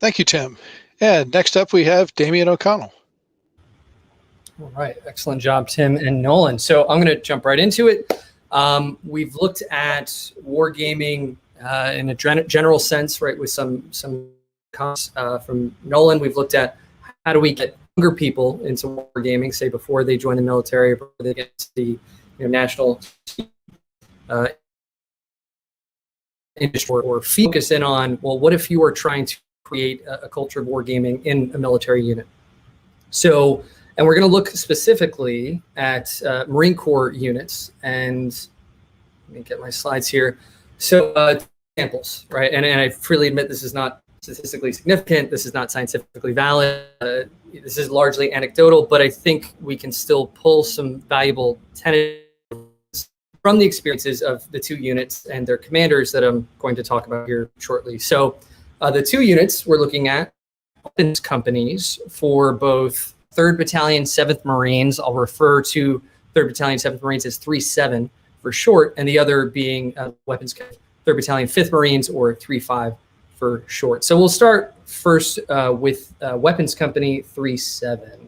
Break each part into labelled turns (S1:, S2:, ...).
S1: Thank you, Tim. And next up, we have Damien O'Connell.
S2: All right, excellent job, Tim and Nolan. So I'm going to jump right into it. We've looked at wargaming in a general sense, right, with some comments from Nolan. We've looked at how do we get younger people into wargaming, say before they join the military, before they get to the national industry, or focus in on, well, what if you are trying to create a culture of wargaming in a military unit? So, and we're going to look specifically at Marine Corps units, and let me get my slides here. So examples, right? And I freely admit this is not statistically significant. This is not scientifically valid. This is largely anecdotal, but I think we can still pull some valuable tenets from the experiences of the two units and their commanders that I'm going to talk about here shortly. So the two units we're looking at, weapons companies for both 3rd Battalion, 7th Marines. I'll refer to 3rd Battalion, 7th Marines as 3-7 for short, and the other being weapons company, 3rd Battalion, 5th Marines, or 3-5 for short. So we'll start first with Weapons Company 3-7.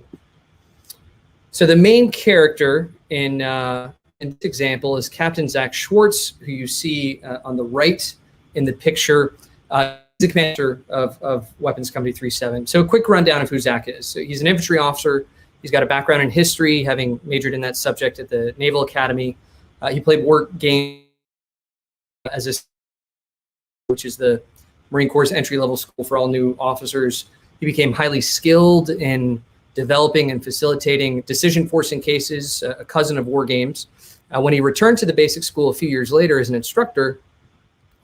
S2: So the main character in this example is Captain Zach Schwartz, who you see on the right in the picture. He's the commander of Weapons Company 3-7. So a quick rundown of who Zach is. So he's an infantry officer. He's got a background in history, having majored in that subject at the Naval Academy. He played Wargaming as a, which is the Marine Corps entry-level school for all new officers. He became highly skilled in developing and facilitating decision-forcing cases, a cousin of war games. When he returned to the basic school a few years later as an instructor,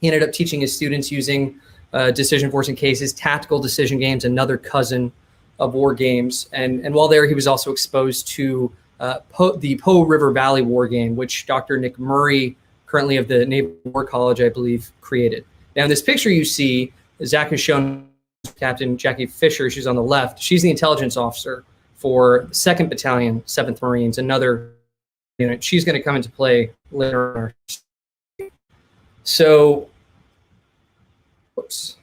S2: he ended up teaching his students using decision-forcing cases, tactical decision games, another cousin of war games. And while there, he was also exposed to the Po River Valley war game, which Dr. Nick Murray, currently of the Naval War College, I believe, created. Now, in this picture you see, Zach has shown Captain Jackie Fisher. She's on the left. She's the intelligence officer for 2nd Battalion, 7th Marines, another unit. She's going to come into play later. So, whoops,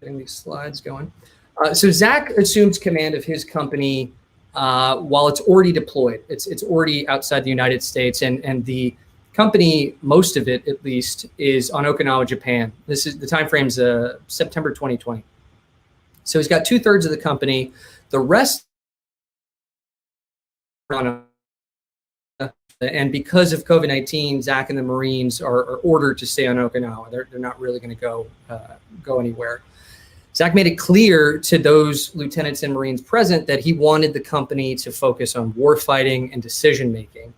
S2: getting these slides going. So Zach assumes command of his company while it's already deployed. It's already outside the United States, and the company, most of it at least, is on Okinawa, Japan. This is the time frame's September 2020. So he's got 2/3 of the company. The rest on and because of COVID-19, Zach and the Marines are ordered to stay on Okinawa. They're not really going to go anywhere. Zach made it clear to those lieutenants and Marines present that he wanted the company to focus on war fighting and decision making.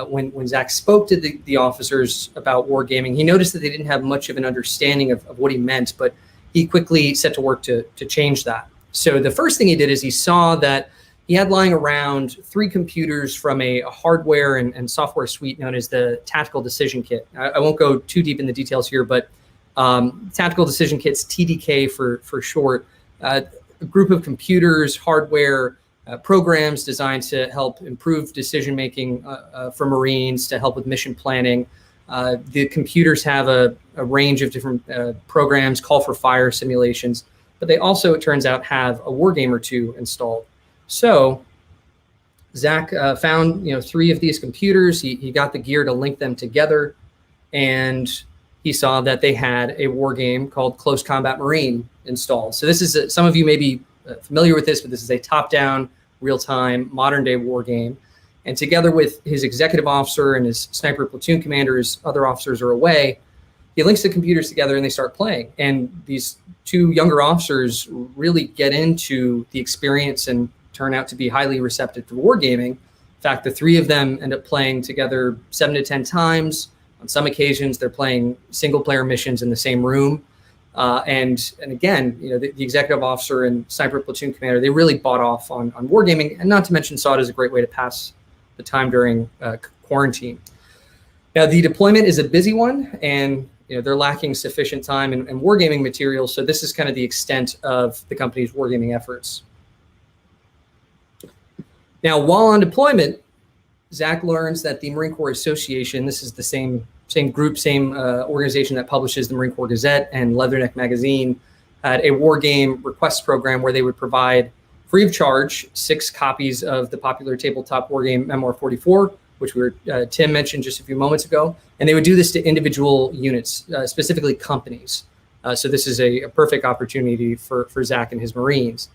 S2: When Zach spoke to the officers about wargaming, he noticed that they didn't have much of an understanding of what he meant, but he quickly set to work to change that. So the first thing he did is he saw that he had lying around 3 computers from a hardware and software suite known as the Tactical Decision Kit. I won't go too deep in the details here, but Tactical Decision Kits, TDK for short, a group of computers, hardware, programs designed to help improve decision-making for Marines, to help with mission planning. The computers have a range of different programs, call for fire simulations, but they also, it turns out, have a war game or two installed. So Zach found 3 of these computers. He got the gear to link them together, and he saw that they had a war game called Close Combat Marine installed. So this is some of you may be familiar with this, but this is a top-down, real-time, modern-day war game. And together with his executive officer and his sniper platoon commander, his other officers are away, he links the computers together and they start playing. And these 2 younger officers really get into the experience and turn out to be highly receptive to wargaming. In fact, the 3 of them end up playing together 7 to 10 times. On some occasions, they're playing single-player missions in the same room. And again, the executive officer and sniper platoon commander, they really bought off on wargaming, and not to mention saw it as a great way to pass the time during quarantine. Now, the deployment is a busy one, and they're lacking sufficient time and wargaming materials. So this is kind of the extent of the company's wargaming efforts. Now, while on deployment, Zach learns that the Marine Corps Association, this is the same group, same organization that publishes the Marine Corps Gazette and Leatherneck magazine, had a war game request program where they would provide free of charge 6 copies of the popular tabletop war game Memoir 44, which Tim mentioned just a few moments ago. And they would do this to individual units, specifically companies. So this is a perfect opportunity for Zach and his Marines.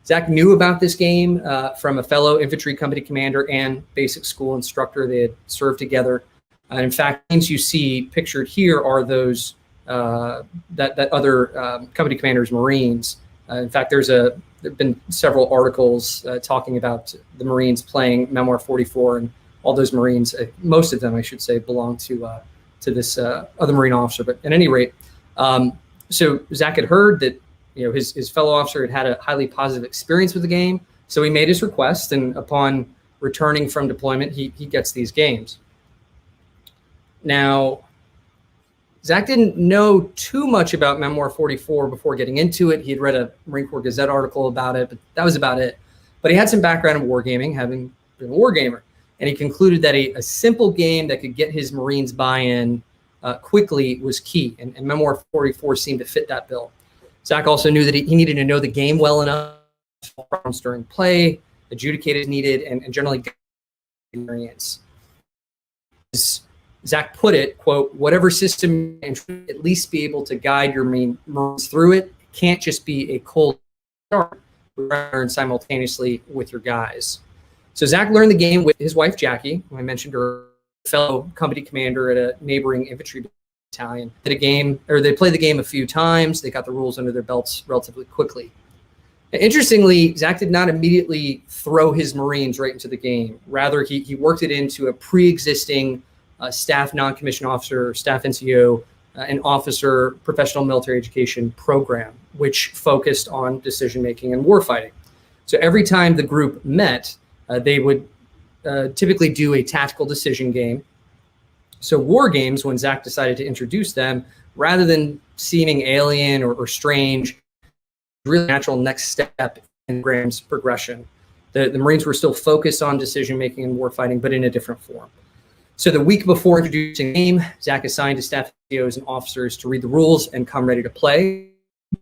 S2: Zach knew about this game from a fellow infantry company commander and basic school instructor. They had served together. And in fact, things you see pictured here are those that other company commander's Marines. In fact, there have been several articles talking about the Marines playing Memoir 44, and all those Marines, most of them, I should say, belong to this other Marine officer. But at any rate, so Zach had heard that his fellow officer had a highly positive experience with the game, so he made his request, and upon returning from deployment, he gets these games. Now, Zach didn't know too much about Memoir 44 before getting into it. He had read a Marine Corps Gazette article about it, but that was about it. But he had some background in wargaming, having been a wargamer, and he concluded that a simple game that could get his Marines buy-in quickly was key, and Memoir 44 seemed to fit that bill. Zach also knew that he needed to know the game well enough, problems during play, adjudicate as needed, and generally experience. As Zach put it, quote, "Whatever system, at least be able to guide your Marines through it. It can't just be a cold start. Learn simultaneously with your guys." So Zach learned the game with his wife, Jackie, who I mentioned, her fellow company commander at a neighboring infantry battalion. They played the game a few times. They got the rules under their belts relatively quickly. Interestingly, Zach did not immediately throw his Marines right into the game. Rather, he worked it into a pre-existing staff non-commissioned officer, staff NCO, and officer professional military education program, which focused on decision-making and warfighting. So every time the group met, they would typically do a tactical decision game. So war games, when Zach decided to introduce them, rather than seeming alien or strange, really natural next step in Graham's progression. The Marines were still focused on decision-making and warfighting, but in a different form. So the week before introducing the game, Zach assigned to staff CEOs and officers to read the rules and come ready to play.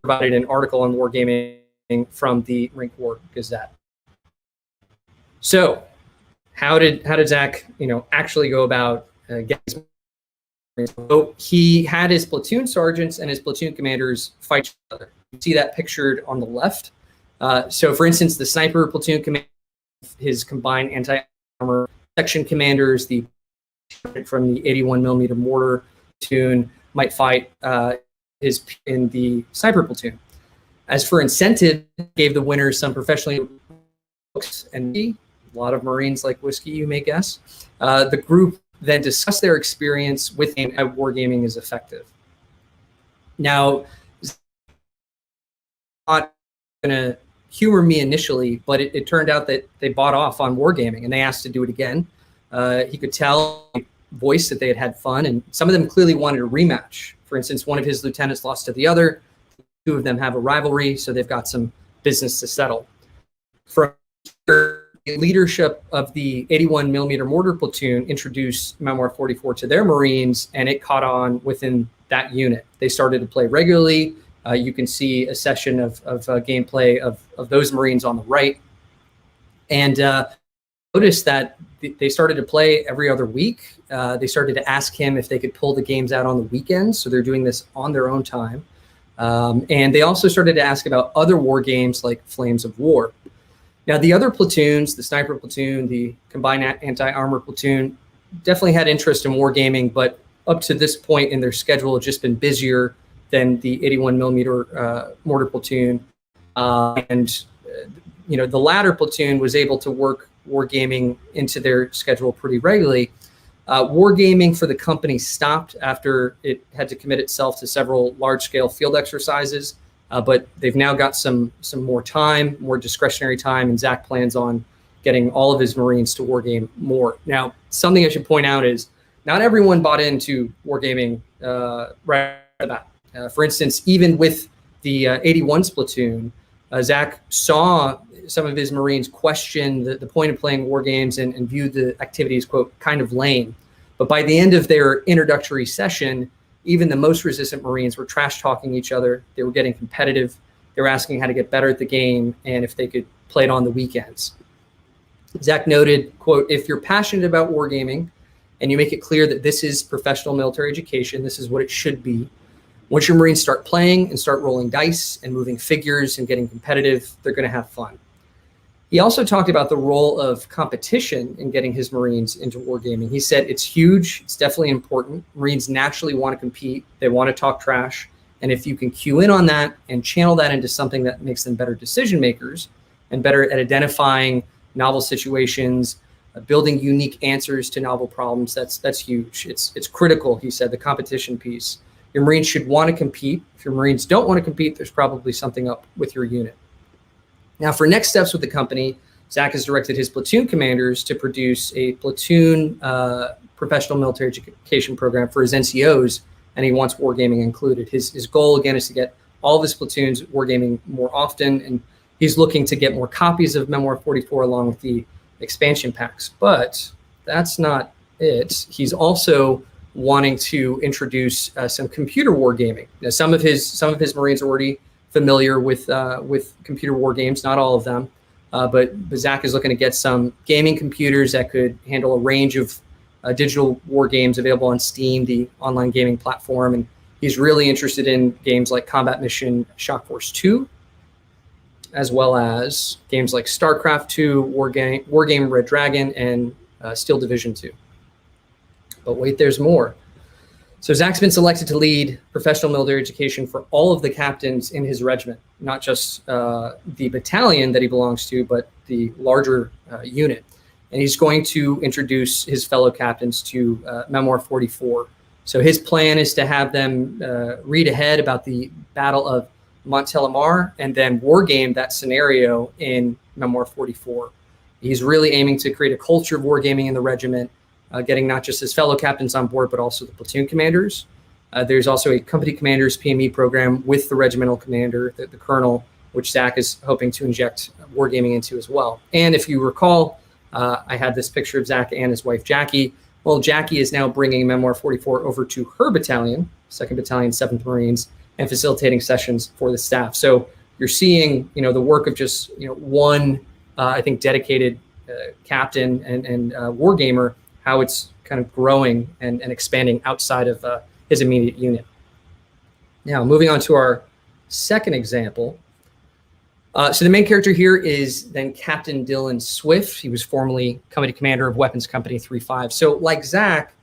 S2: Provided an article on wargaming from the Marine Corps Gazette. So how did Zach, actually go about getting his Marines? So he had his platoon sergeants and his platoon commanders fight each other. You see that pictured on the left. So for instance, the sniper platoon commander, his combined anti-armor section commanders, the from the 81 millimeter mortar platoon might fight in the sniper platoon. As for incentive, gave the winners some professionally books and a lot of Marines like whiskey, you may guess. The group then discussed their experience with how wargaming is effective. Now, not going to humor me initially, but it turned out that they bought off on wargaming and they asked to do it again. He could tell voice that they had fun, and some of them clearly wanted a rematch. For instance, one of his lieutenants lost to the other. 2 of them have a rivalry, so they've got some business to settle. From the leadership of the 81 millimeter mortar platoon introduced Memoir 44 to their Marines, and it caught on within that unit. They started to play regularly. You can see a session of gameplay of those Marines on the right. And noticed that they started to play every other week. They started to ask him if they could pull the games out on the weekends. So they're doing this on their own time. And they also started to ask about other war games like Flames of War. Now, the other platoons, the sniper platoon, the combined anti-armor platoon, definitely had interest in wargaming, but up to this point in their schedule, had just been busier than the 81 millimeter mortar platoon. The latter platoon was able to work wargaming into their schedule pretty regularly. Wargaming for the company stopped after it had to commit itself to several large-scale field exercises, but they've now got some more time, more discretionary time, and Zach plans on getting all of his Marines to wargame more. Now, something I should point out is not everyone bought into wargaming right off the bat. For instance, even with the 81's platoon, Zach saw some of his Marines question the point of playing war games and viewed the activities, quote, kind of lame. But by the end of their introductory session, even the most resistant Marines were trash talking each other. They were getting competitive. They were asking how to get better at the game and if they could play it on the weekends. Zach noted, quote, "If you're passionate about wargaming and you make it clear that this is professional military education, this is what it should be. Once your Marines start playing and start rolling dice and moving figures and getting competitive, they're going to have fun." He also talked about the role of competition in getting his Marines into wargaming. He said it's huge. It's definitely important. Marines naturally want to compete. They want to talk trash. And if you can cue in on that and channel that into something that makes them better decision makers and better at identifying novel situations, building unique answers to novel problems, that's huge. It's critical, he said, the competition piece. Your Marines should want to compete. If your Marines don't want to compete, there's probably something up with your unit. Now, for next steps with the company, Zach has directed his platoon commanders to produce a platoon professional military education program for his NCOs, and he wants wargaming included. His goal, again, is to get all of his platoons wargaming more often, and he's looking to get more copies of Memoir 44 along with the expansion packs. But that's not it. He's also wanting to introduce some computer wargaming. Now, some of his Marines are already familiar with computer war games, not all of them, but Zach is looking to get some gaming computers that could handle a range of digital war games available on Steam, the online gaming platform, and he's really interested in games like Combat Mission Shock Force 2, as well as games like StarCraft 2, Wargame Red Dragon, and Steel Division 2. But wait, there's more. So Zach's been selected to lead professional military education for all of the captains in his regiment, not just the battalion that he belongs to, but the larger unit. And he's going to introduce his fellow captains to Memoir 44. So his plan is to have them read ahead about the Battle of Montelimar and then wargame that scenario in Memoir 44. He's really aiming to create a culture of wargaming in the regiment, getting not just his fellow captains on board, but also the platoon commanders. There's also a company commander's PME program with the regimental commander, the colonel, which Zach is hoping to inject wargaming into as well. And if you recall, I had this picture of Zach and his wife, Jackie. Well, Jackie is now bringing Memoir 44 over to her battalion, 2nd Battalion, 7th Marines, and facilitating sessions for the staff. So you're seeing, the work of just, one, I think, dedicated captain and wargamer, how it's kind of growing and expanding outside of his immediate unit. Now, moving on to our second example. So the main character here is then Captain Dylan Swift. He was formerly company commander of Weapons Company 3-5. So like Zach,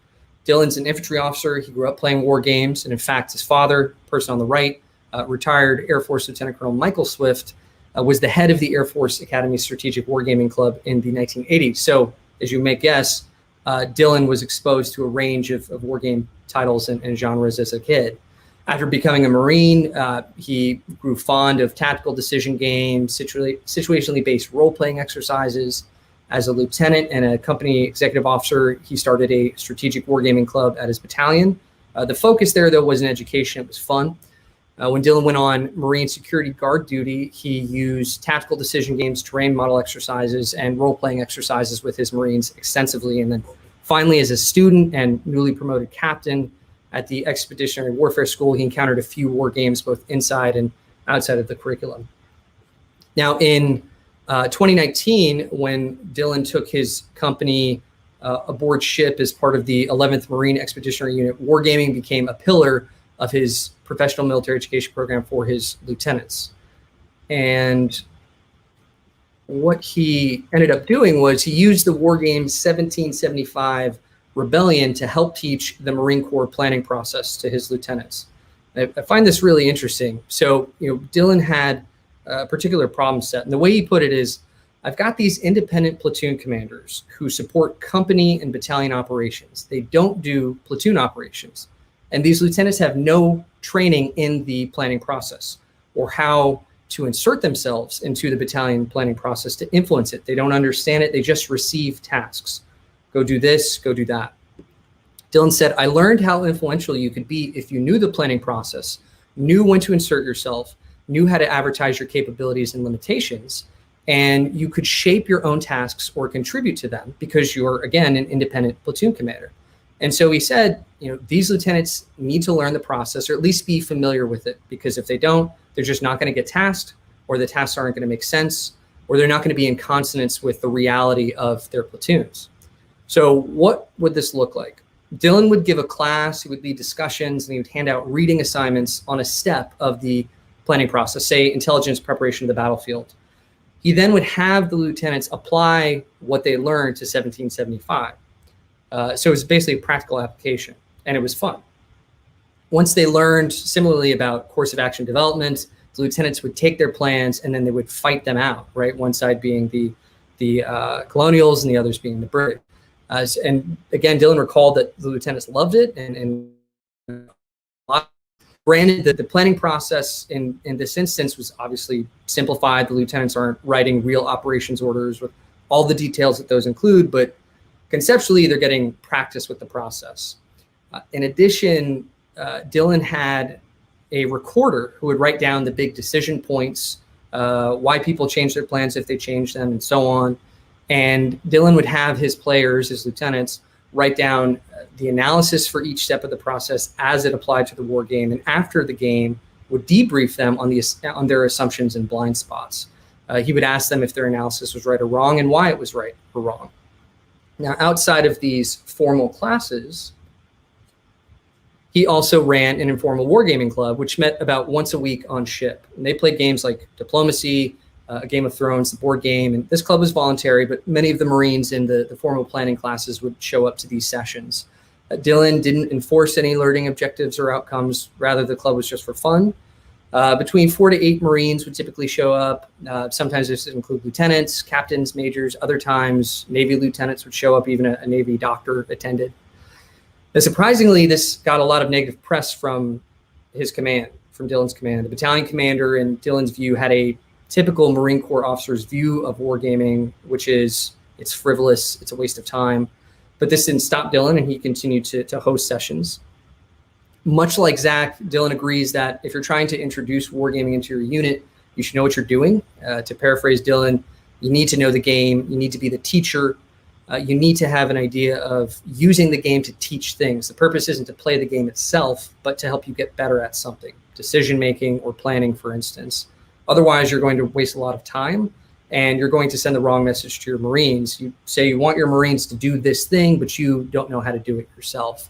S2: Dylan's an infantry officer. He grew up playing war games. And in fact, his father, person on the right, retired Air Force Lieutenant Colonel Michael Swift, was the head of the Air Force Academy Strategic Wargaming Club in the 1980s. So as you may guess, Dylan was exposed to a range of wargame titles and genres as a kid. After becoming a Marine, he grew fond of tactical decision games, situationally based role-playing exercises. As a lieutenant and a company executive officer, he started a strategic wargaming club at his battalion. The focus there, though, was in education. It was fun. When Dylan went on Marine security guard duty, he used tactical decision games, terrain model exercises, and role-playing exercises with his Marines extensively. And then finally, as a student and newly promoted captain at the Expeditionary Warfare School, he encountered a few war games both inside and outside of the curriculum. Now, in 2019, when Dylan took his company aboard ship as part of the 11th Marine Expeditionary Unit, wargaming became a pillar of his professional military education program for his lieutenants. And what he ended up doing was he used the wargame 1775 Rebellion to help teach the Marine Corps planning process to his lieutenants. I find this really interesting. So, Dylan had a particular problem set. And the way he put it is, I've got these independent platoon commanders who support company and battalion operations. They don't do platoon operations. And these lieutenants have no training in the planning process or how to insert themselves into the battalion planning process to influence it. They don't understand it. They just receive tasks. Go do this, go do that. Dylan said, I learned how influential you could be if you knew the planning process, knew when to insert yourself, knew how to advertise your capabilities and limitations, and you could shape your own tasks or contribute to them because you're, again, an independent platoon commander. And so he said, these lieutenants need to learn the process, or at least be familiar with it, because if they don't, they're just not going to get tasked, or the tasks aren't going to make sense, or they're not going to be in consonance with the reality of their platoons. So what would this look like? Dylan would give a class, he would lead discussions, and he would hand out reading assignments on a step of the planning process, say intelligence preparation of the battlefield. He then would have the lieutenants apply what they learned to 1775. So it was basically a practical application, and it was fun. Once they learned similarly about course of action development, the lieutenants would take their plans and then they would fight them out, right? One side being the colonials and the others being the British. And again, Dylan recalled that the lieutenants loved it, and granted that the planning process in this instance was obviously simplified. The lieutenants aren't writing real operations orders with all the details that those include, but conceptually they're getting practice with the process. In addition, Dylan had a recorder who would write down the big decision points, why people change their plans if they change them, and so on. And Dylan would have his players, his lieutenants, write down the analysis for each step of the process as it applied to the war game, and after the game would debrief them on their assumptions and blind spots. He would ask them if their analysis was right or wrong and why it was right or wrong. Now, outside of these formal classes, he also ran an informal wargaming club, which met about once a week on ship. And they played games like Diplomacy, Game of Thrones, the board game. And this club was voluntary, but many of the Marines in the formal planning classes would show up to these sessions. Dylan didn't enforce any learning objectives or outcomes. Rather, the club was just for fun. Between 4 to 8 Marines would typically show up. Sometimes this would include lieutenants, captains, majors. Other times, Navy lieutenants would show up. Even a Navy doctor attended. Now, surprisingly, this got a lot of negative press from his command, from Dylan's command. The battalion commander, in Dylan's view, had a typical Marine Corps officer's view of wargaming, which is it's frivolous, it's a waste of time. But this didn't stop Dylan, and he continued to host sessions. Much like Zach, Dylan agrees that if you're trying to introduce wargaming into your unit, you should know what you're doing. To paraphrase Dylan, you need to know the game. You need to be the teacher. You need to have an idea of using the game to teach things. The purpose isn't to play the game itself, but to help you get better at something, decision-making or planning, for instance. Otherwise, you're going to waste a lot of time, and you're going to send the wrong message to your Marines. You say you want your Marines to do this thing, but you don't know how to do it yourself.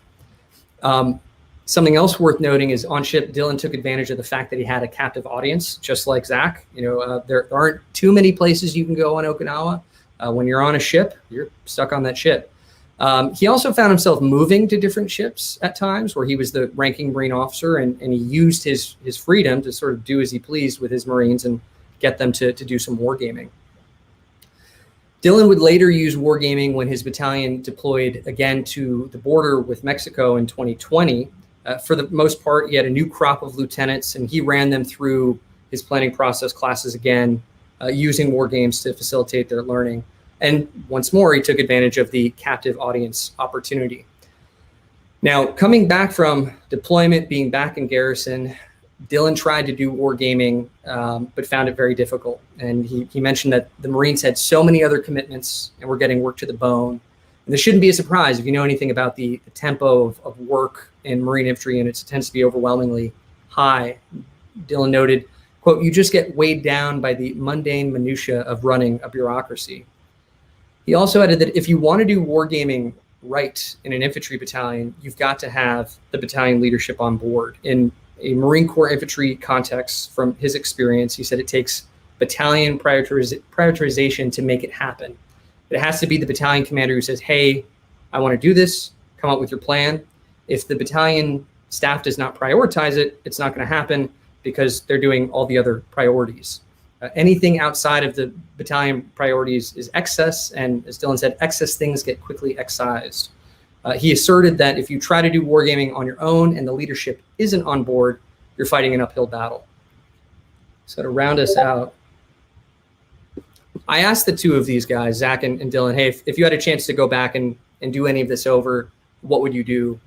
S2: Something else worth noting is on ship, Dylan took advantage of the fact that he had a captive audience, just like Zach. There aren't too many places you can go on Okinawa. When you're on a ship, you're stuck on that ship. He also found himself moving to different ships at times where he was the ranking Marine officer, and he used his freedom to sort of do as he pleased with his Marines and get them to do some wargaming. Dylan would later use wargaming when his battalion deployed again to the border with Mexico in 2020. For the most part, he had a new crop of lieutenants, and he ran them through his planning process classes again, using war games to facilitate their learning. And once more, he took advantage of the captive audience opportunity. Now, coming back from deployment, being back in garrison, Dylan tried to do wargaming, but found it very difficult. And he mentioned that the Marines had so many other commitments and were getting work to the bone. And this shouldn't be a surprise if you know anything about the tempo of work in Marine infantry units. It tends to be overwhelmingly high. Dylan noted, quote, "You just get weighed down by the mundane minutia of running a bureaucracy." He also added that if you want to do wargaming right in an infantry battalion, you've got to have the battalion leadership on board. In a Marine Corps infantry context, from his experience, he said it takes battalion prioritization to make it happen. It has to be the battalion commander who says, hey, I want to do this, come up with your plan. If the battalion staff does not prioritize it, it's not going to happen because they're doing all the other priorities. Anything outside of the battalion priorities is excess, and as Dylan said, excess things get quickly excised. He asserted that if you try to do wargaming on your own and the leadership isn't on board, you're fighting an uphill battle. So to round us out, I asked the two of these guys, Zach and Dylan, hey, if you had a chance to go back and do any of this over, what would you do?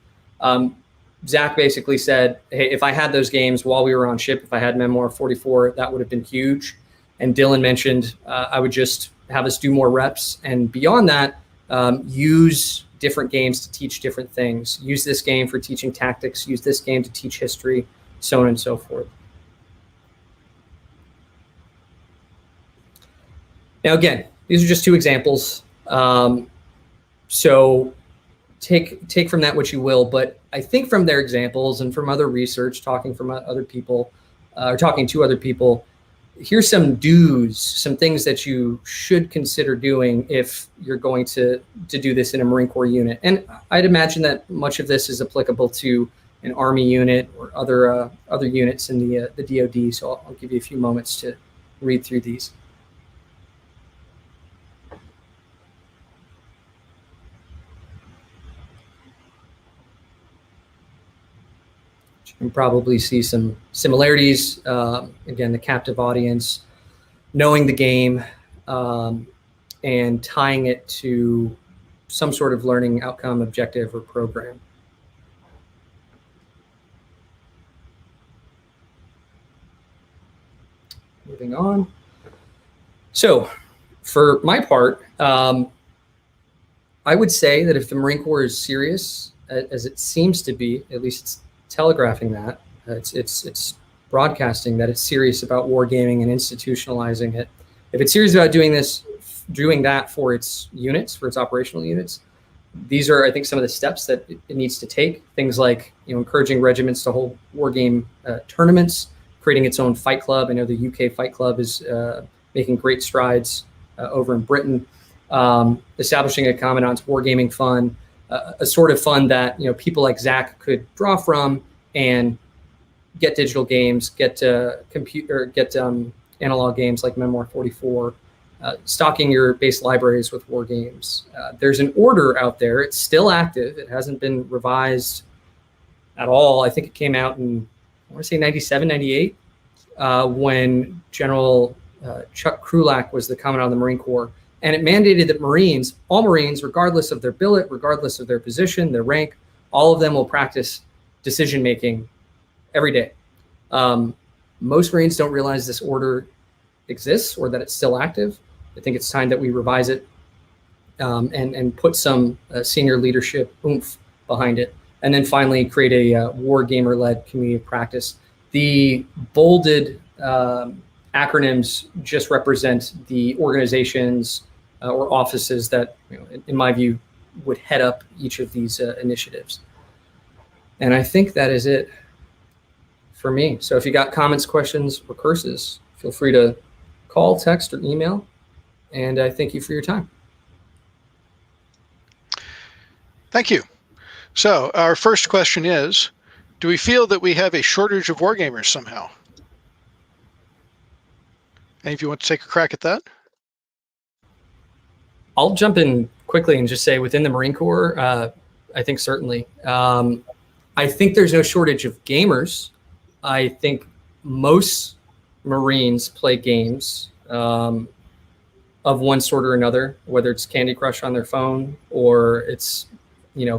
S2: Zach basically said, hey, if I had those games while we were on ship, if I had Memoir 44, that would have been huge. And Dylan mentioned I would just have us do more reps. And beyond that, use different games to teach different things. Use this game for teaching tactics, use this game to teach history, so on and so forth. Now, again, these are just 2 examples. So take from that what you will, but I think from their examples and from other research, talking to other people, here's some do's, some things that you should consider doing if you're going to do this in a Marine Corps unit. And I'd imagine that much of this is applicable to an Army unit or other units in the DoD. So I'll give you a few moments to read through these. You can probably see some similarities. Again, the captive audience, knowing the game, and tying it to some sort of learning outcome, objective, or program. Moving on. So for my part, I would say that if the Marine Corps is serious, as it seems to be, at least it's telegraphing that, it's broadcasting that it's serious about wargaming and institutionalizing it. If it's serious about doing that for its units, for its operational units, these are, I think, some of the steps that it needs to take. Things like, encouraging regiments to hold wargame tournaments, creating its own fight club. I know the UK Fight Club is making great strides over in Britain. Establishing a Commandant's Wargaming Fund, a sort of fund that people like Zach could draw from and get digital games, get analog games like Memoir 44, stocking your base libraries with war games. There's an order out there. It's still active. It hasn't been revised at all. I think it came out in, I want to say 97, 98, when General Chuck Krulak was the Commandant of the Marine Corps. And it mandated that Marines, all Marines, regardless of their billet, regardless of their position, their rank, all of them will practice decision-making every day. Most Marines don't realize this order exists or that it's still active. I think it's time that we revise it and put some senior leadership oomph behind it. And then finally create a war gamer-led community of practice. The bolded acronyms just represent the organizations or offices that, in my view, would head up each of these initiatives. And I think that is it for me. So if you got comments, questions, or curses, feel free to call, text, or email. And I thank you for your time.
S1: Thank you. So our first question is, do we feel that we have a shortage of wargamers somehow? Any of you want to take a crack at that?
S2: I'll jump in quickly and just say within the Marine Corps, I think certainly. I think there's no shortage of gamers. I think most Marines play games of one sort or another, whether it's Candy Crush on their phone or it's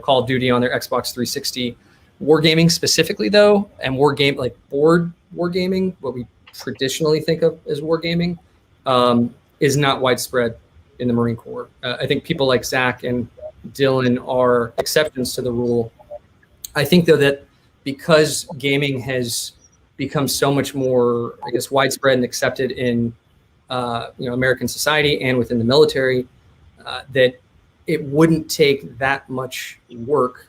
S2: Call of Duty on their Xbox 360. Wargaming specifically, though, and like board wargaming, what we traditionally think of as wargaming, is not widespread in the Marine Corps. I think people like Zach and Dylan are exceptions to the rule. I think, though, that because gaming has become so much more, I guess, widespread and accepted in American society and within the military, that it wouldn't take that much work.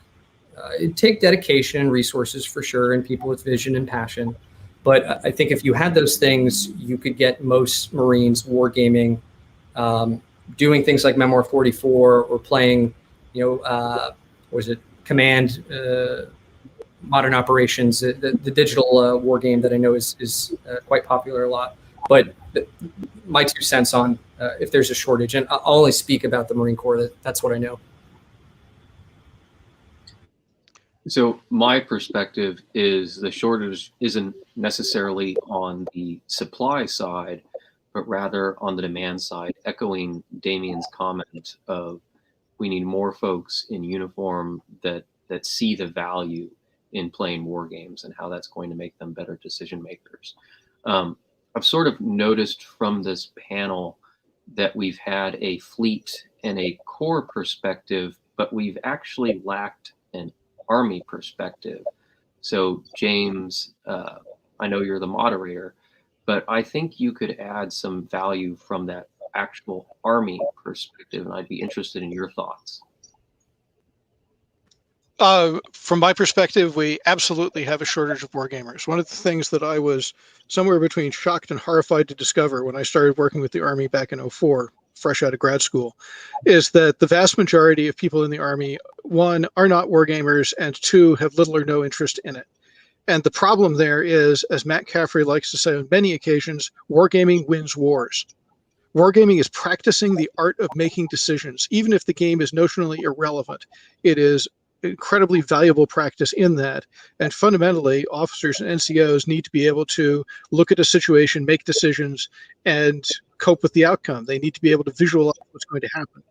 S2: It'd take dedication and resources for sure, and people with vision and passion. But I think if you had those things, you could get most Marines wargaming, doing things like Memoir 44 or playing, Command, Modern Operations, the digital war game that I know is quite popular a lot. But my 2 cents on if there's a shortage, and I'll only speak about the Marine Corps, that's what I know.
S3: So my perspective is the shortage isn't necessarily on the supply side, but rather on the demand side, echoing Damien's comment of we need more folks in uniform that see the value in playing war games and how that's going to make them better decision makers. I've sort of noticed from this panel that we've had a fleet and a core perspective, but we've actually lacked an Army perspective. So James, I know you're the moderator, but I think you could add some value from that actual Army perspective, and I'd be interested in your thoughts.
S1: From my perspective, we absolutely have a shortage of wargamers. One of the things that I was somewhere between shocked and horrified to discover when I started working with the Army back in 2004, fresh out of grad school, is that the vast majority of people in the Army, one, are not wargamers, and two, have little or no interest in it. And the problem there is, as Matt Caffrey likes to say on many occasions, wargaming wins wars. Wargaming is practicing the art of making decisions. Even if the game is notionally irrelevant, it is incredibly valuable practice in that. And fundamentally, officers and NCOs need to be able to look at a situation, make decisions, and cope with the outcome. They need to be able to visualize what's going to happen.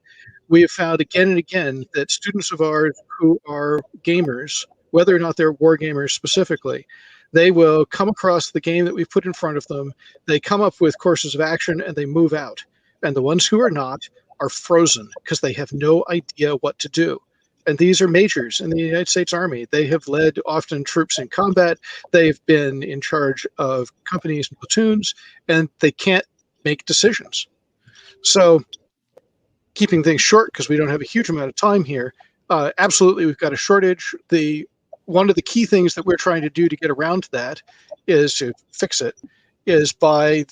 S1: We have found again and again that students of ours who are gamers, whether or not they're war gamers specifically, they will come across the game that we've put in front of them, they come up with courses of action, and they move out. And the ones who are not are frozen because they have no idea what to do. And these are majors in the United States Army. They have led often troops in combat. They've been in charge of companies and platoons, and they can't make decisions. So keeping things short, because we don't have a huge amount of time here, absolutely we've got a shortage. One of the key things that we're trying to do to get around that is to fix it, is by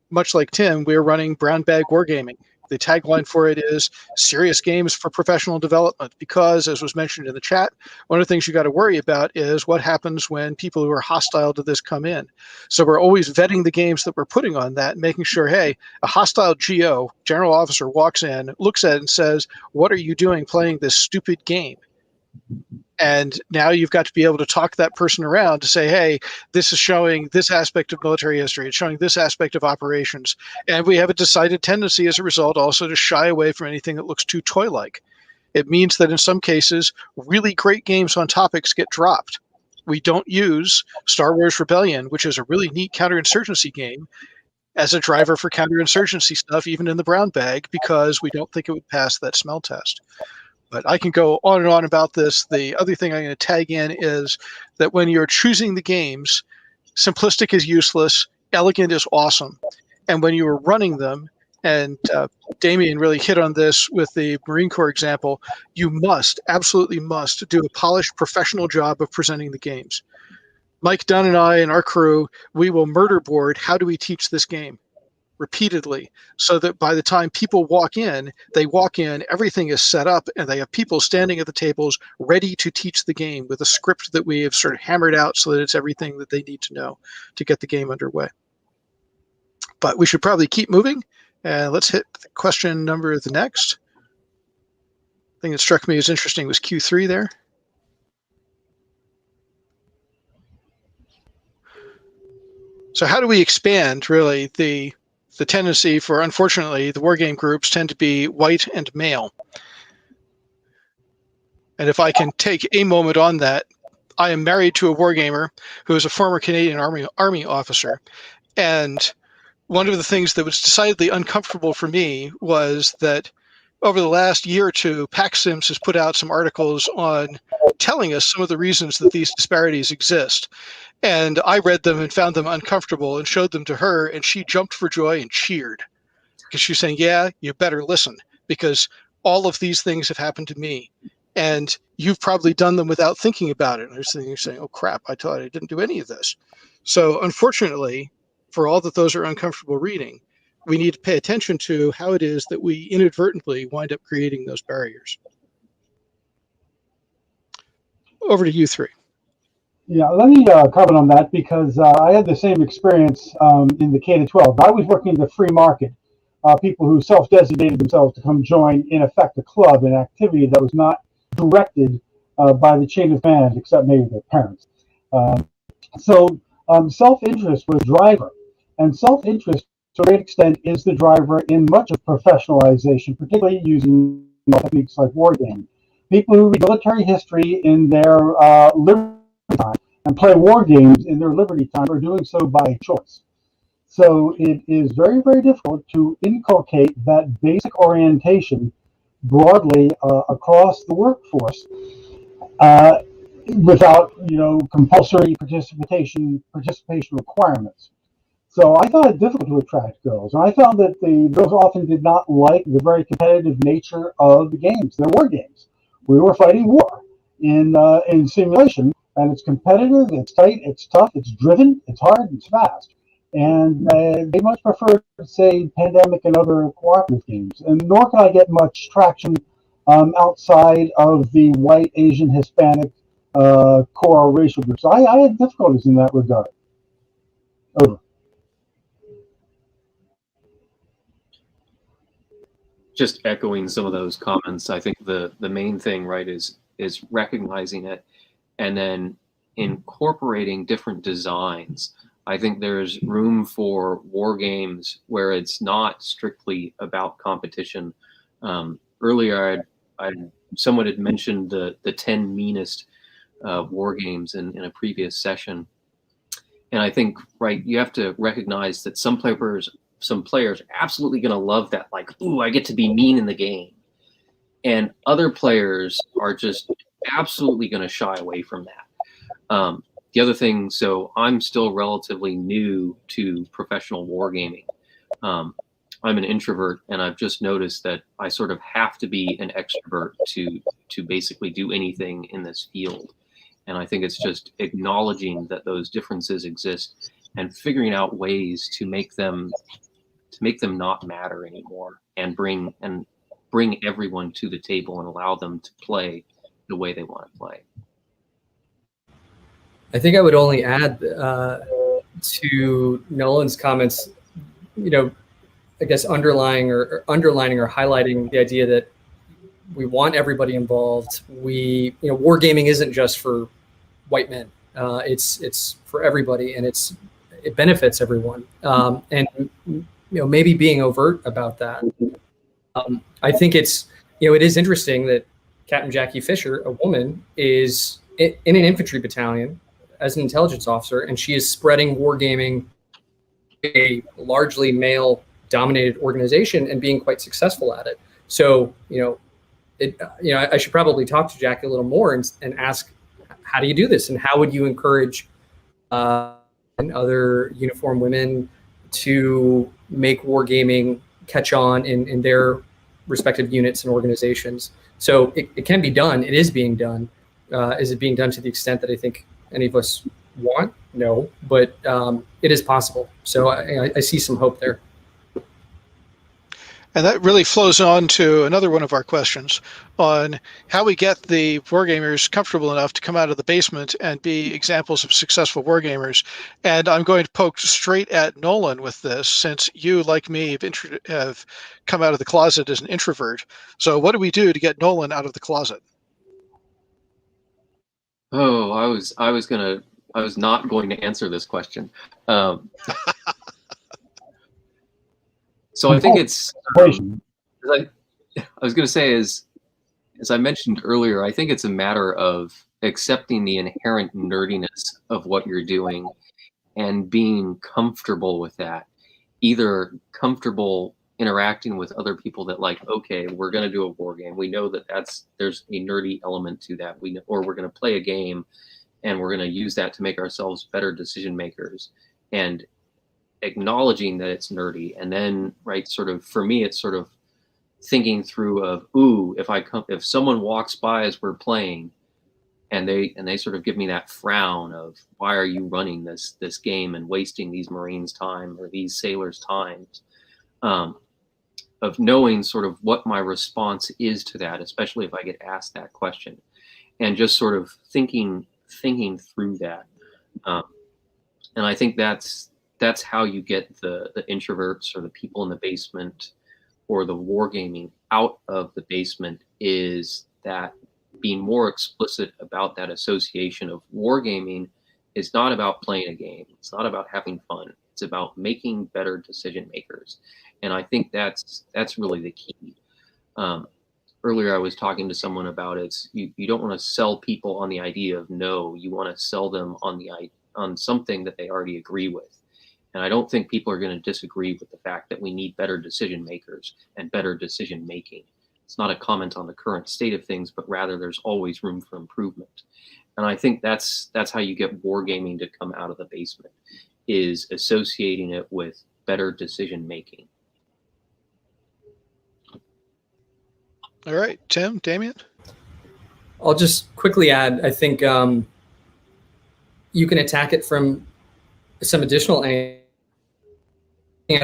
S1: much like Tim, we're running Brown Bag Wargaming. The tagline for it is serious games for professional development, because, as was mentioned in the chat, one of the things you got to worry about is what happens when people who are hostile to this come in. So we're always vetting the games that we're putting on that, making sure, hey, a hostile GO, general officer, walks in, looks at it and says, what are you doing playing this stupid game? And now you've got to be able to talk that person around to say, hey, this is showing this aspect of military history. It's showing this aspect of operations. And we have a decided tendency as a result also to shy away from anything that looks too toy-like. It means that in some cases, really great games on topics get dropped. We don't use Star Wars Rebellion, which is a really neat counterinsurgency game, as a driver for counterinsurgency stuff, even in the brown bag, because we don't think it would pass that smell test. But I can go on and on about this. The other thing I'm going to tag in is that when you're choosing the games, simplistic is useless, elegant is awesome. And when you are running them, and Damien really hit on this with the Marine Corps example, you must, absolutely must, do a polished professional job of presenting the games. Mike Dunn and I and our crew, we will murder board, how do we teach this game? Repeatedly, so that by the time people walk in, everything is set up, and they have people standing at the tables ready to teach the game with a script that we have sort of hammered out so that it's everything that they need to know to get the game underway. But we should probably keep moving, and let's hit the question number the next. Thing that struck me as interesting was Q3 there. So how do we expand, really, the tendency for, unfortunately, the wargame groups tend to be white and male. And if I can take a moment on that, I am married to a wargamer who is a former Canadian Army officer. And one of the things that was decidedly uncomfortable for me was that over the last year or two, PackSims has put out some articles on telling us some of the reasons that these disparities exist. And I read them and found them uncomfortable and showed them to her, and she jumped for joy and cheered because she's saying, yeah, you better listen, because all of these things have happened to me, and you've probably done them without thinking about it. And you're saying, oh, crap, I thought I didn't do any of this. So unfortunately, for all that those are uncomfortable reading, we need to pay attention to how it is that we inadvertently wind up creating those barriers. Over to you three.
S4: Yeah, let me comment on that, because I had the same experience in the K-12. I was working in the free market, people who self-designated themselves to come join, in effect, a club, an activity that was not directed by the chain of command, except maybe their parents. So self-interest was driver, and self-interest, to a great extent, is the driver in much of professionalization, particularly using techniques like wargaming. People who read military history in their liberty time and play war games in their liberty time are doing so by choice. So it is very, very difficult to inculcate that basic orientation broadly across the workforce without compulsory participation requirements. So I found it difficult to attract girls, and I found that the girls often did not like the very competitive nature of the games. They're war games. We were fighting war in simulation, and it's competitive, it's tight, it's tough, it's driven, it's hard, it's fast. And they much prefer, say, Pandemic and other cooperative games. And nor can I get much traction outside of the white, Asian, Hispanic core racial groups. I had difficulties in that regard. Over.
S3: Just echoing some of those comments, I think the main thing, right, is recognizing it and then incorporating different designs. I think there's room for war games where it's not strictly about competition. Earlier, someone had mentioned the 10 meanest war games in a previous session, and I think, right, you have to recognize that some players are absolutely going to love that, like, ooh, I get to be mean in the game, and other players are just absolutely going to shy away from that. The other thing, so I'm still relatively new to professional wargaming. I'm an introvert, and I've just noticed that I sort of have to be an extrovert to basically do anything in this field. And I think it's just acknowledging that those differences exist and figuring out ways to make them not matter anymore, and bring everyone to the table and allow them to play the way they want to play.
S2: I think I would only add to Nolan's comments, I guess underlining or highlighting the idea that we want everybody involved. Wargaming isn't just for white men. It's for everybody, and it benefits everyone. And maybe being overt about that. I think it is interesting that Captain Jackie Fisher, a woman, is in an infantry battalion as an intelligence officer, and she is spreading wargaming, a largely male-dominated organization, and being quite successful at it. So, I should probably talk to Jackie a little more and ask, how do you do this, and how would you encourage other uniformed women to make wargaming catch on in their respective units and organizations? So it can be done. It is being done. Is it being done to the extent that I think any of us want? No, but it is possible. So I see some hope there.
S1: And that really flows on to another one of our questions on how we get the wargamers comfortable enough to come out of the basement and be examples of successful wargamers. And I'm going to poke straight at Nolan with this, since you, like me, have come out of the closet as an introvert. So what do we do to get Nolan out of the closet?
S3: Oh, I was not going to answer this question. So I think it's, I was going to say, as I mentioned earlier, I think it's a matter of accepting the inherent nerdiness of what you're doing and being comfortable with that. Either comfortable interacting with other people that, like, okay, we're going to do a war game. We know that there's a nerdy element to that. Or we're going to play a game and we're going to use that to make ourselves better decision makers, and acknowledging that it's nerdy. And then, right, sort of, for me, it's sort of thinking through of, ooh, if someone walks by as we're playing and they sort of give me that frown of, why are you running this game and wasting these Marines' time or these sailors' times, of knowing sort of what my response is to that, especially if I get asked that question, and just sort of thinking through that. And I think that's how you get the introverts or the people in the basement or the wargaming out of the basement, is that being more explicit about that association of wargaming is not about playing a game. It's not about having fun. It's about making better decision makers. And I think that's really the key. Earlier, I was talking to someone about you don't want to sell people on the idea of no. You want to sell them on something that they already agree with. And I don't think people are going to disagree with the fact that we need better decision makers and better decision making. It's not a comment on the current state of things, but rather there's always room for improvement. And I think that's how you get wargaming to come out of the basement, is associating it with better decision making.
S1: All right, Tim, Damien?
S2: I'll just quickly add, I think you can attack it from some additional angle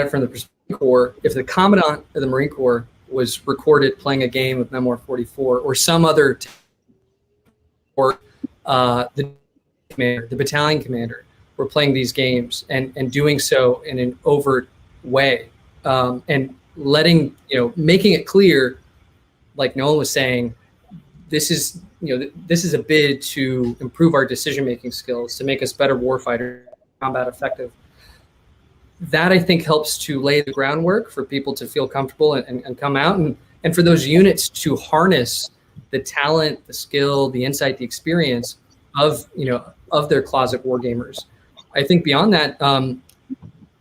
S2: from the Marine Corps. If the Commandant of the Marine Corps was recorded playing a game of Memoir 44 or some other, or the commander, the battalion commander, were playing these games and doing so in an overt way, and letting, making it clear, like Nolan was saying, this is a bid to improve our decision-making skills, to make us better warfighters, combat effective. That, I think, helps to lay the groundwork for people to feel comfortable and come out, and for those units to harness the talent, the skill, the insight, the experience of their closet wargamers. I think beyond that,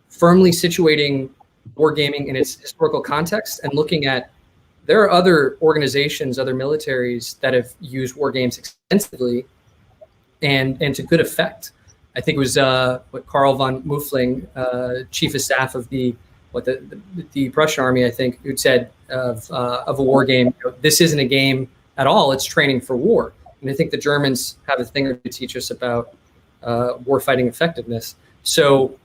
S2: firmly situating wargaming in its historical context and looking at, there are other organizations, other militaries that have used war games extensively and to good effect. I think it was what Karl von Muffling, chief of staff of the Prussian army, I think, who'd said of a war game, this isn't a game at all, it's training for war. And I think the Germans have a thing to teach us about warfighting effectiveness. So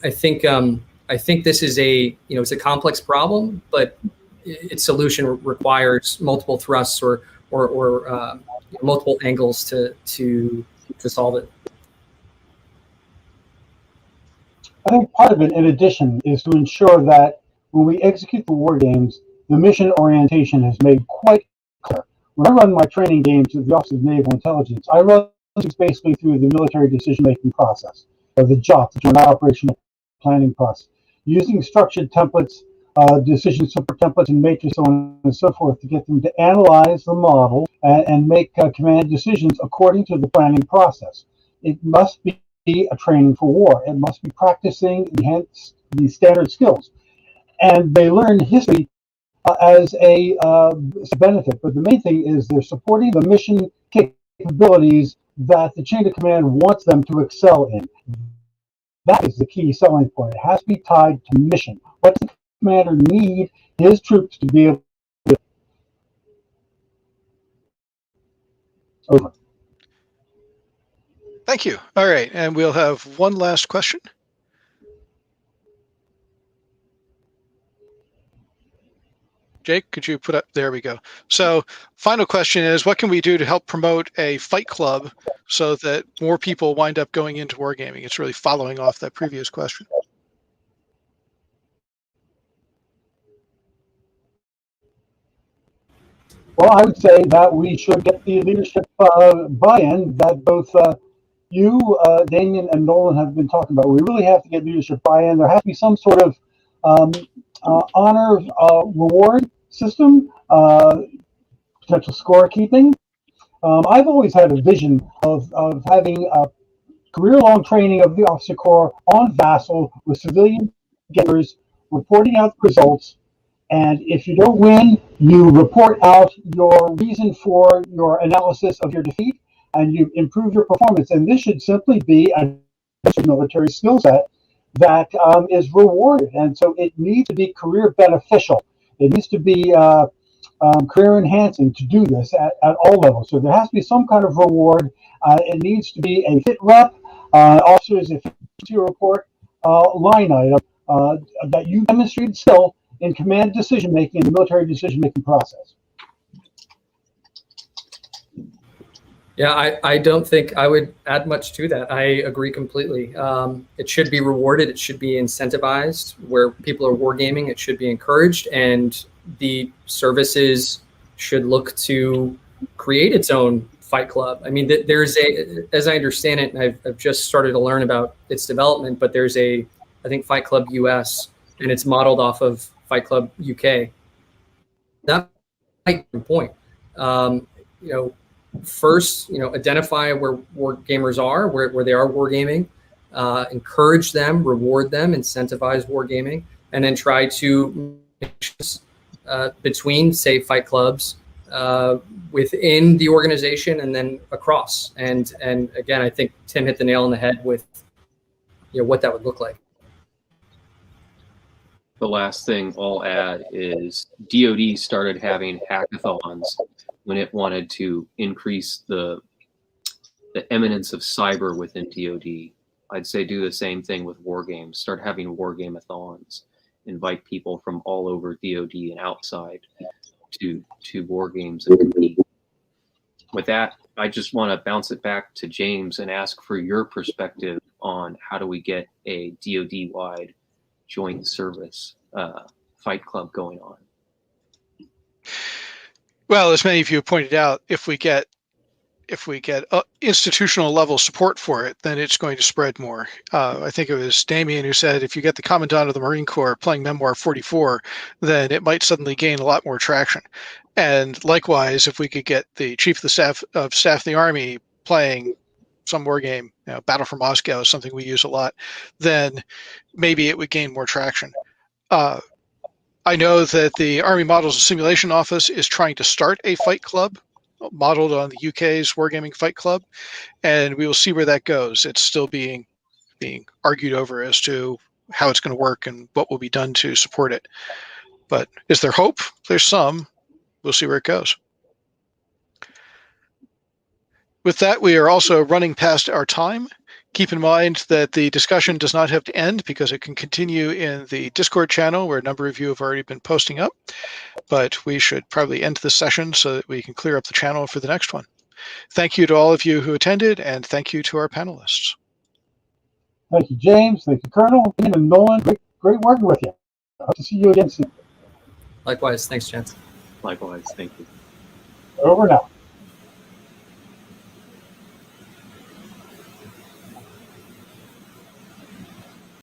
S2: I think this is it's a complex problem, but its solution requires multiple thrusts or multiple angles to solve it.
S4: I think part of it, in addition, is to ensure that when we execute the war games, the mission orientation is made quite clear. When I run my training games with the Office of Naval Intelligence, I run these basically through the military decision-making process, or the JOP, the Joint Operational Planning process, using structured templates, decision support templates and matrix, so on and so forth, to get them to analyze the model and make command decisions according to the planning process. It must be a training for war. It must be practicing the standard skills. And they learn history as a benefit. But the main thing is they're supporting the mission capabilities that the chain of command wants them to excel in. That is the key selling point. It has to be tied to mission. What does the commander need his troops to be able to do? Over.
S1: Thank you. All right, and we'll have one last question. Jake, could you put up, there we go. So final question is, what can we do to help promote a fight club so that more people wind up going into wargaming? It's really following off that previous question.
S4: Well, I would say that we should get the leadership buy-in that both you, Damien, and Nolan have been talking about. We really have to get leadership buy-in. There has to be some sort of honor reward system, potential scorekeeping. I've always had a vision of having a career-long training of the officer corps on Vassal with civilian gamers, reporting out the results. And if you don't win, you report out your reason for your analysis of your defeat, and you improve your performance. And this should simply be a military skill set that is rewarded. And so it needs to be career beneficial. It needs to be career enhancing to do this at all levels. So there has to be some kind of reward. It needs to be a fit rep, officers, if you report line item that you demonstrated skill in command decision-making and the military decision-making process.
S2: Yeah, I don't think I would add much to that. I agree completely. It should be rewarded. It should be incentivized. Where people are wargaming, it should be encouraged. And the services should look to create its own fight club. I mean, there's as I understand it, and I've just started to learn about its development, but there's I think Fight Club US, and it's modeled off of Fight Club UK. That might be the point. First, identify where war gamers are, where they are wargaming, encourage them, reward them, incentivize wargaming, and then try to between, say, fight clubs, within the organization, and then across. And again, I think Tim hit the nail on the head with what that would look like.
S3: The last thing I'll add is DoD started having hackathons when it wanted to increase the eminence of cyber within DoD. I'd say do the same thing with war games. Start having war game-a-thons. Invite people from all over DoD and outside to war games and compete. With that, I just want to bounce it back to James and ask for your perspective on how do we get a DoD-wide joint service fight club going on.
S1: Well, as many of you have pointed out, if we get institutional level support for it, then it's going to spread more. I think it was Damien who said, if you get the Commandant of the Marine Corps playing Memoir 44, then it might suddenly gain a lot more traction. And likewise, if we could get the Chief of the Staff of the Army playing some war game, Battle for Moscow is something we use a lot, then maybe it would gain more traction. I know that the Army Models and Simulation Office is trying to start a fight club modeled on the UK's Wargaming Fight Club, and we will see where that goes. It's still being argued over as to how it's going to work and what will be done to support it. But is there hope? There's some. We'll see where it goes. With that, we are also running past our time. Keep in mind that the discussion does not have to end because it can continue in the Discord channel where a number of you have already been posting up. But we should probably end the session so that we can clear up the channel for the next one. Thank you to all of you who attended, and thank you to our panelists.
S4: Thank you, James. Thank you, Colonel. Ian and Nolan, great working with you. Hope to see you again soon.
S2: Likewise. Thanks, gents.
S3: Likewise. Thank you.
S4: Over now.